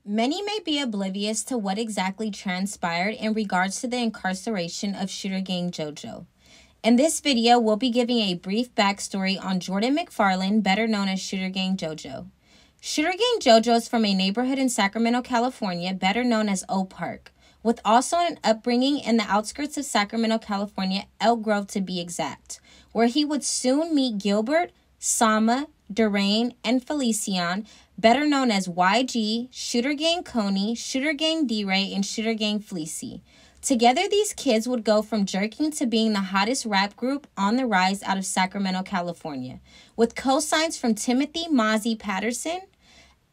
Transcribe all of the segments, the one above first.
Many may be oblivious to what exactly transpired in regards to the incarceration of Shooter Gang JoJo. In this video, we'll be giving a brief backstory on Jordan McFarland, better known as Shooter Gang JoJo. Shooter Gang JoJo is from a neighborhood in Sacramento, California, better known as O Park, with also an upbringing in the outskirts of Sacramento, California, Elk Grove to be exact, where he would soon meet Gilbert, Sama, Durain, and Felician, better known as YG, Shooter Gang Coney, Shooter Gang D-Ray, and Shooter Gang Fleecy. Together, these kids would go from jerking to being the hottest rap group on the rise out of Sacramento, California, with cosigns from Timothy "MOZZY" Patterson.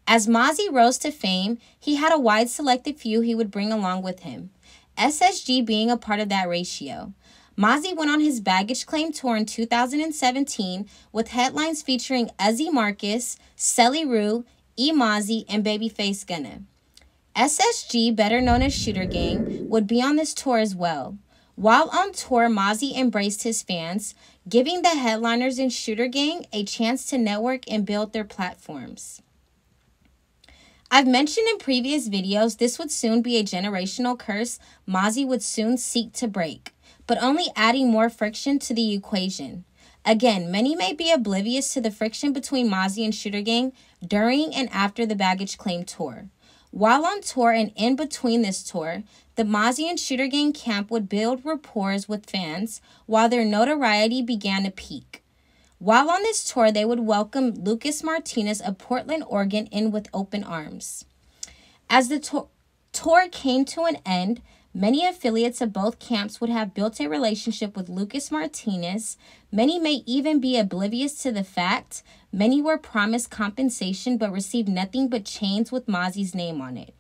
As MOZZY rose to fame, he had a wide selected few he would bring along with him, SSG being a part of that ratio. MOZZY went on his baggage claim tour in 2017 with headlines featuring Uzi Marcus, Celly Rue, MOZZY, and Babyface Gunna. SSG, better known as Shooter Gang, would be on this tour as well. While on tour, MOZZY embraced his fans, giving the headliners in Shooter Gang a chance to network and build their platforms. I've mentioned in previous videos this would soon be a generational curse MOZZY would soon seek to break, but only adding more friction to the equation. Again, many may be oblivious to the friction between MOZZY and Shooter Gang during and after the baggage claim tour. While on tour and in between this tour, the MOZZY and Shooter Gang camp would build rapport with fans while their notoriety began to peak. While on this tour, they would welcome Lucas Martinez of Portland, Oregon in with open arms. As the tour came to an end, many affiliates of both camps would have built a relationship with Lucas Martinez. Many may even be oblivious to the fact many were promised compensation but received nothing but chains with MOZZY's name on it,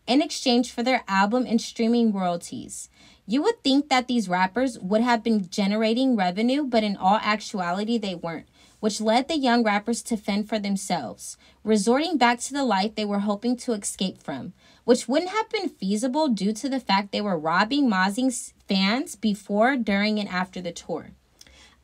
in exchange for their album and streaming royalties. You would think that these rappers would have been generating revenue, but in all actuality they weren't, which led the young rappers to fend for themselves, resorting back to the life they were hoping to escape from, which wouldn't have been feasible due to the fact they were robbing MOZZY's fans before, during, and after the tour.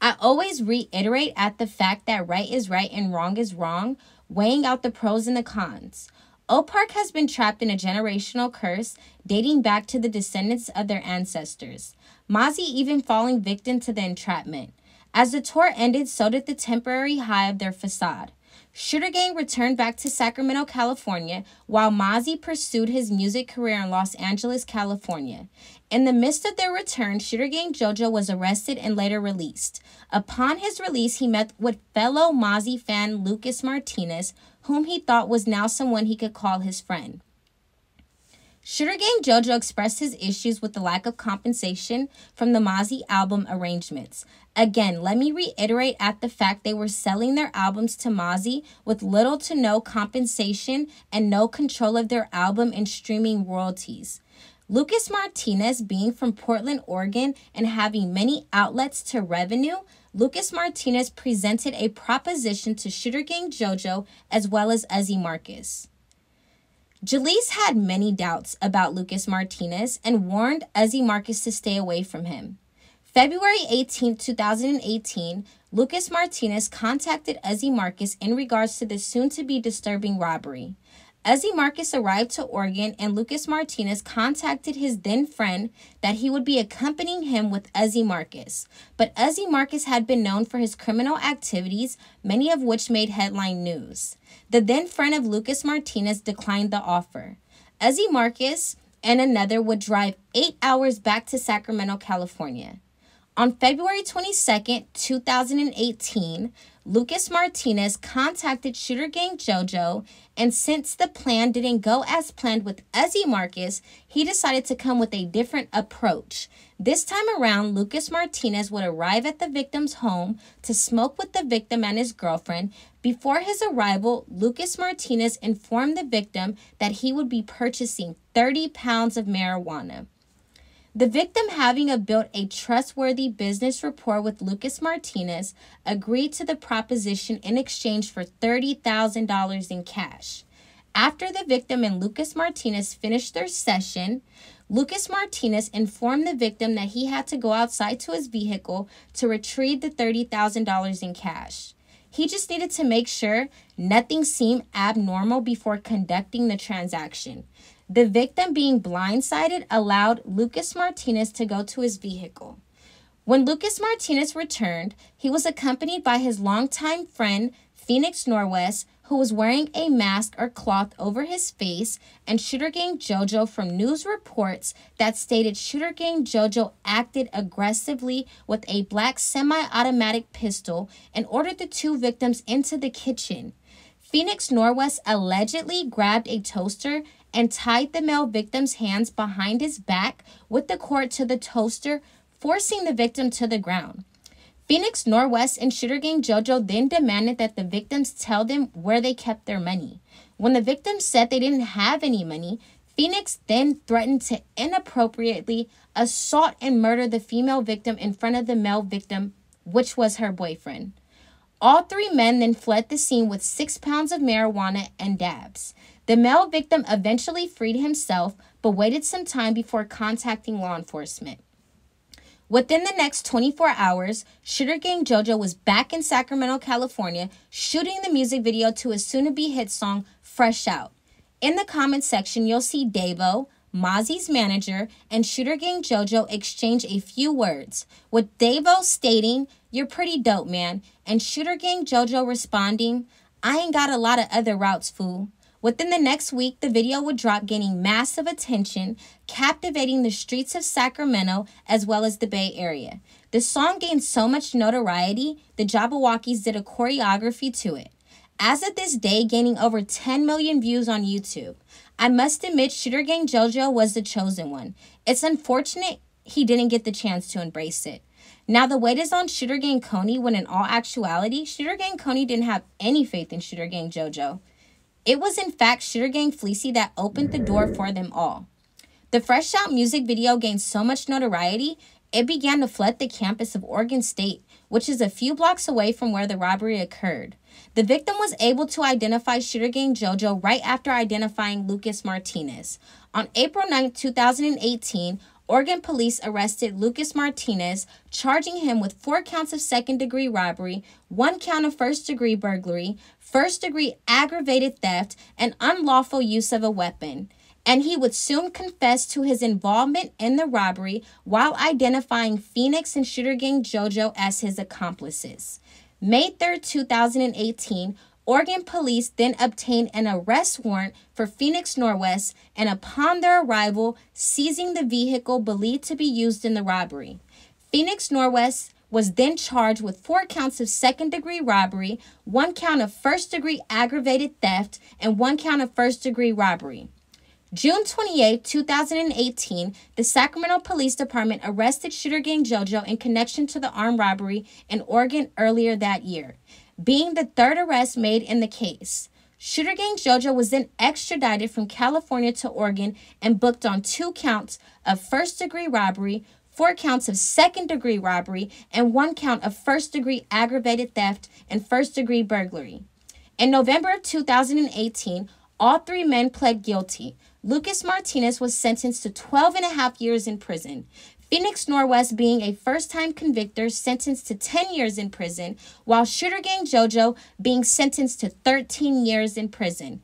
I always reiterate at the fact that right is right and wrong is wrong, weighing out the pros and the cons. O Park has been trapped in a generational curse dating back to the descendants of their ancestors, MOZZY even falling victim to the entrapment. As the tour ended, so did the temporary high of their facade. Shooter Gang returned back to Sacramento, California, while MOZZY pursued his music career in Los Angeles, California. In the midst of their return, Shooter Gang JoJo was arrested and later released. Upon his release, he met with fellow MOZZY fan Lucas Martinez, whom he thought was now someone he could call his friend. Shooter Gang JoJo expressed his issues with the lack of compensation from the MOZZY album arrangements. Again, let me reiterate at the fact they were selling their albums to MOZZY with little to no compensation and no control of their album and streaming royalties. Lucas Martinez, being from Portland, Oregon, and having many outlets to revenue, Lucas Martinez presented a proposition to Shooter Gang JoJo as well as Uzi Marcus. Jaleec had many doubts about Lucas Martinez and warned Uzi Marcus to stay away from him. February 18, 2018, Lucas Martinez contacted Uzi Marcus in regards to the soon-to-be disturbing robbery. Uzi Marcus arrived to Oregon and Lucas Martinez contacted his then friend that he would be accompanying him with Uzi Marcus. But Uzi Marcus had been known for his criminal activities, many of which made headline news. The then friend of Lucas Martinez declined the offer. Uzi Marcus and another would drive 8 hours back to Sacramento, California. On February 22, 2018, Lucas Martinez contacted Shooter Gang JoJo, and since the plan didn't go as planned with Uzi Marcus, he decided to come with a different approach. This time around, Lucas Martinez would arrive at the victim's home to smoke with the victim and his girlfriend. Before his arrival, Lucas Martinez informed the victim that he would be purchasing 30 pounds of marijuana. The victim, having built a trustworthy business rapport with Lucas Martinez, agreed to the proposition in exchange for $30,000 in cash. After the victim and Lucas Martinez finished their session, Lucas Martinez informed the victim that he had to go outside to his vehicle to retrieve the $30,000 in cash. He just needed to make sure nothing seemed abnormal before conducting the transaction. The victim being blindsided allowed Lucas Martinez to go to his vehicle. When Lucas Martinez returned, he was accompanied by his longtime friend, Phoenix Norwest, who was wearing a mask or cloth over his face, and Shooter Gang JoJo from news reports that stated Shooter Gang JoJo acted aggressively with a black semi-automatic pistol and ordered the two victims into the kitchen. Phoenix Norwest allegedly grabbed a toaster and tied the male victim's hands behind his back with the cord to the toaster, forcing the victim to the ground. Phoenix Norwest and Shooter Gang JoJo then demanded that the victims tell them where they kept their money. When the victims said they didn't have any money, Phoenix then threatened to inappropriately assault and murder the female victim in front of the male victim, which was her boyfriend. All three men then fled the scene with 6 pounds of marijuana and dabs. The male victim eventually freed himself, but waited some time before contacting law enforcement. Within the next 24 hours, Shooter Gang JoJo was back in Sacramento, California, shooting the music video to his soon-to-be hit song, Fresh Out. In the comments section, you'll see Davo, MOZZY's manager, and Shooter Gang JoJo exchange a few words, with Davo stating, "You're pretty dope, man," and Shooter Gang JoJo responding, "I ain't got a lot of other routes, fool." Within the next week, the video would drop, gaining massive attention, captivating the streets of Sacramento as well as the Bay Area. The song gained so much notoriety, the Jabberwockies did a choreography to it. As of this day, gaining over 10 million views on YouTube. I must admit, Shooter Gang JoJo was the chosen one. It's unfortunate he didn't get the chance to embrace it. Now the weight is on Shooter Gang Coney, when in all actuality, Shooter Gang Coney didn't have any faith in Shooter Gang JoJo. It was in fact Shooter Gang Fleecy that opened the door for them all. The Fresh Out music video gained so much notoriety, it began to flood the campus of Oregon State, which is a few blocks away from where the robbery occurred. The victim was able to identify Shooter Gang JoJo right after identifying Lucas Martinez. On April 9, 2018, Oregon police arrested Lucas Martinez, charging him with 4 counts of second-degree robbery, 1 count of first-degree burglary, first-degree aggravated theft, and unlawful use of a weapon. And he would soon confess to his involvement in the robbery while identifying Phoenix and Shooter Gang JoJo as his accomplices. May 3, 2018, Oregon police then obtained an arrest warrant for Phoenix Norwest, and upon their arrival, seizing the vehicle believed to be used in the robbery. Phoenix Norwest was then charged with 4 counts of second-degree robbery, 1 count of first-degree aggravated theft, and 1 count of first-degree robbery. June 28, 2018, the Sacramento Police Department arrested Shooter Gang JoJo in connection to the armed robbery in Oregon earlier that year, being the 3rd arrest made in the case. Shooter Gang JoJo was then extradited from California to Oregon and booked on 2 counts of first-degree robbery, 4 counts of second-degree robbery, and 1 count of first-degree aggravated theft and first-degree burglary. In November of 2018, all 3 men pled guilty. Lucas Martinez was sentenced to 12.5 years in prison. Phoenix Norwest, being a first-time convictor, sentenced to 10 years in prison, while Shooter Gang JoJo being sentenced to 13 years in prison.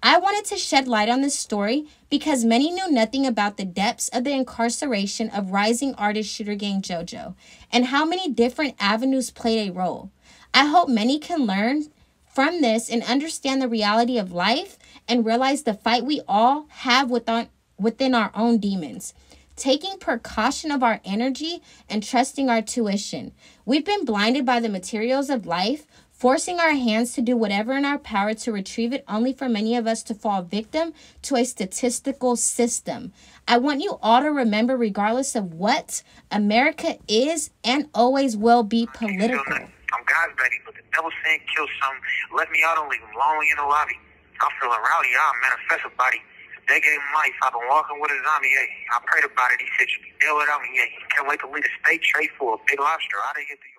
I wanted to shed light on this story because many knew nothing about the depths of the incarceration of rising artist Shooter Gang JoJo and how many different avenues played a role. I hope many can learn from this and understand the reality of life and realize the fight we all have within our own demons. Taking precaution of our energy and trusting our tuition. We've been blinded by the materials of life, forcing our hands to do whatever in our power to retrieve it, only for many of us to fall victim to a statistical system. I want you all to remember, regardless of what, America is and always will be political. I'm God's baby, but the devil saying kill something. Let me out and leave him lonely in the lobby. I'm feeling rowdy, I'll manifest a body. They gave him life, I've been walking with a zombie, yeah. I prayed about it, he said you be dead without me, yeah. Can't wait to lead a state trade for a big lobster. I didn't get the